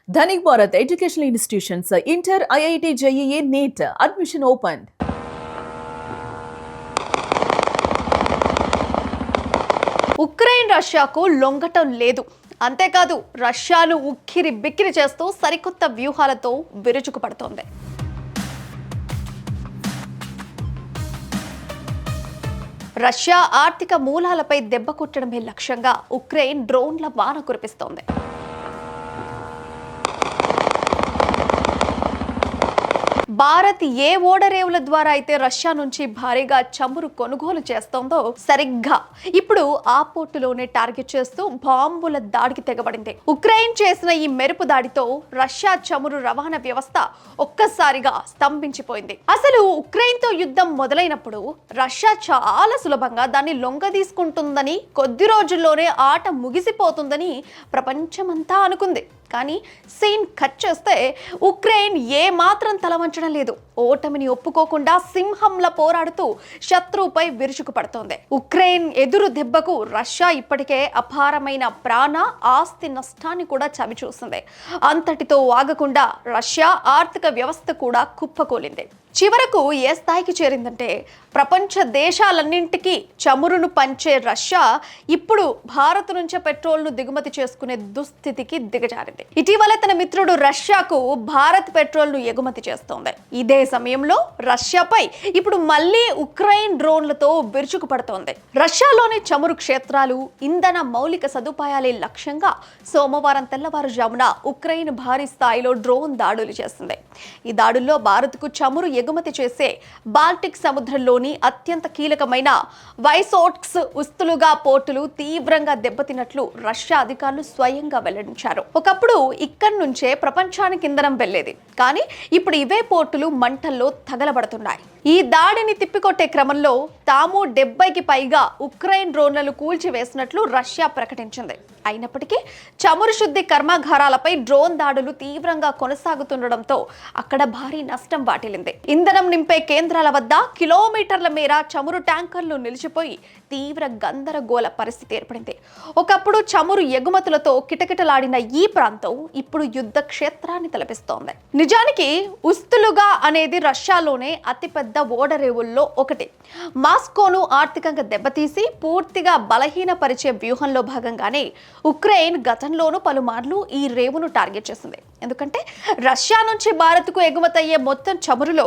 Dhanik Bharat Educational Institutions, Inter, IIT, JEE, NEET, admission opened. Ukraine రష్యాకు లొంగటం లేదు. అంతేకాదు రష్యాను ఉక్కిరి బిక్కిరి చేస్తూ సరికొత్త వ్యూహాలతో విరుచుకుపడుతోంది. రష్యా ఆర్థిక మూలాలపై దెబ్బ కొట్టడమే లక్ష్యంగా ఉక్రెయిన్ డ్రోన్ల వాన కురిపిస్తోంది. భారత్ ఏ ఓడరేవుల ద్వారా అయితే రష్యా నుంచి భారీగా చమురు కొనుగోలు చేస్తోందో సరిగ్గా ఇప్పుడు ఆ పోర్టులోనే టార్గెట్ చేస్తూ బాంబుల దాడికి తెగబడింది. ఉక్రెయిన్ చేసిన ఈ మెరుపు దాడితో రష్యా చమురు రవాణా వ్యవస్థ ఒక్కసారిగా స్తంభించిపోయింది. అసలు ఉక్రెయిన్ తో యుద్ధం మొదలైనప్పుడు రష్యా చాలా సులభంగా దాన్ని లొంగదీసుకుంటుందని, కొద్ది రోజుల్లోనే ఆట ముగిసిపోతుందని ప్రపంచమంతా అనుకుంది. కానీ సీన్ కట్ చేస్తే ఉక్రెయిన్ ఏ మాత్రం తలవంచడం లేదు. ఓటమిని ఒప్పుకోకుండా సింహంలా పోరాడుతూ శత్రువుపై విరుచుకుపడుతోంది. ఉక్రెయిన్ ఎదురు దెబ్బకు రష్యా ఇప్పటికే అపారమైన ప్రాణ ఆస్తి నష్టాన్ని కూడా చవిచూసింది. అంతటితో ఆగకుండా రష్యా ఆర్థిక వ్యవస్థ కూడా కుప్పకూలింది. చివరకు ఏ స్థాయికి చేరిందంటే ప్రపంచ దేశాలన్నింటికీ చమురును పంచే రష్యా ఇప్పుడు భారత్ నుంచే పెట్రోల్ను దిగుమతి చేసుకునే దుస్థితికి దిగజారింది. ఇటీవల తన మిత్రుడు రష్యాకు భారత్ పెట్రోల్ను ఎగుమతి చేస్తోంది. ఇదే సమయంలో రష్యాపై ఇప్పుడు మళ్ళీ ఉక్రెయిన్ డ్రోన్లతో విరుచుకుపడుతోంది. రష్యాలోని చమురు క్షేత్రాలు, ఇంధన మౌలిక సదుపాయాలే లక్ష్యంగా సోమవారం తెల్లవారుజామున ఉక్రెయిన్ భారీ స్థాయిలో డ్రోన్ దాడులు చేసింది. ఈ దాడుల్లో భారత్కు చమురు ఎగుమతి చేసే బాల్టిక్ సముద్రంలోని అత్యంత కీలకమైన వైసోట్స్క్ ఉస్తులుగా పోర్టులు తీవ్రంగా దెబ్బతిన్నట్లు రష్యా అధికారులు స్వయంగా వెల్లడించారు. ఒకప్పుడు ఇక్కడి నుంచే ప్రపంచానికి ఇంధనం వెళ్లేది. కానీ ఇప్పుడు ఇవే పోర్టులు మంటల్లో తగలబడుతున్నాయి. ఈ దాడిని తిప్పికొట్టే క్రమంలో తాము 70కి పైగా ఉక్రెయిన్ డ్రోన్లను కూల్చివేసినట్లు రష్యా ప్రకటించింది. అయినప్పటికీ చమురు శుద్ధి కర్మాగారాలపై డ్రోన్ దాడులు తీవ్రంగా కొనసాగుతుండటంతో అక్కడ భారీ నష్టం వాటిల్లింది. ఇంధనం నింపే కేంద్రాల వద్ద కిలోమీటర్ల మేర చమురు ట్యాంకర్లు నిలిచిపోయి తీవ్ర గందరగోళ పరిస్థితి ఏర్పడింది. ఒకప్పుడు చమురు ఎగుమతులతో కిటకిటలాడిన ఈ ప్రాంతం ఇప్పుడు యుద్ధ క్షేత్రాన్ని తలపిస్తోంది. నిజానికి ఉస్తులుగా అనేది రష్యాలోనే అతిపెద్ద ఓడరేవుల్లో ఒకటి. మాస్కోను ఆర్థికంగా దెబ్బతీసి పూర్తిగా బలహీనపరిచే వ్యూహంలో భాగంగానే ఉక్రెయిన్ గతంలోనూ పలుమార్లు ఈ రేవును టార్గెట్ చేసింది. ఎందుకంటే రష్యా నుంచి భారత్కు ఎగుమతయ్యే మొత్తం చమురులో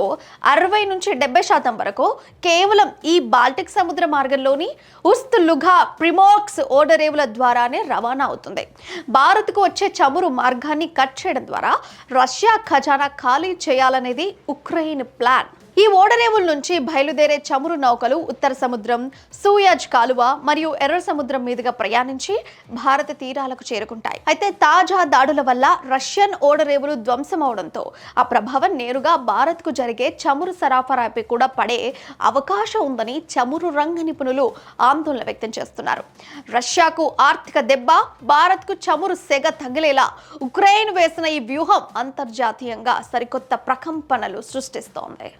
60 నుంచి 70% వరకు కేవలం ఈ బాల్టిక్ సముద్ర మార్గంలోని ఉస్త్ లుగా ప్రిమోర్స్క్ ఓడరేవుల ద్వారానే రవాణా అవుతుంది. భారత్కు వచ్చే చమురు మార్గాన్ని కట్ చేయడం ద్వారా రష్యా ఖజానా ఖాళీ చేయాలనేది ఉక్రెయిన్ ప్లాన్. ఈ ఓడరేవుల నుంచి బయలుదేరే చమురు నౌకలు ఉత్తర సముద్రం, సూయజ్ కాలువ మరియు ఎర్ర సముద్రం మీదుగా ప్రయాణించి భారత తీరాలకు చేరుకుంటాయి. అయితే తాజా దాడుల వల్ల రష్యన్ ఓడరేవులు ధ్వంసమవడంతో ఆ ప్రభావం నేరుగా భారత్కు జరిగే చమురు సరఫరాపై కూడా పడే అవకాశం ఉందని చమురు రంగ నిపుణులు ఆందోళన వ్యక్తం చేస్తున్నారు. రష్యాకు ఆర్థిక దెబ్బ, భారత్కు చమురు సెగ తగిలేలా ఉక్రెయిన్ వేసిన ఈ వ్యూహం అంతర్జాతీయంగా సరికొత్త ప్రకంపనలు సృష్టిస్తోంది.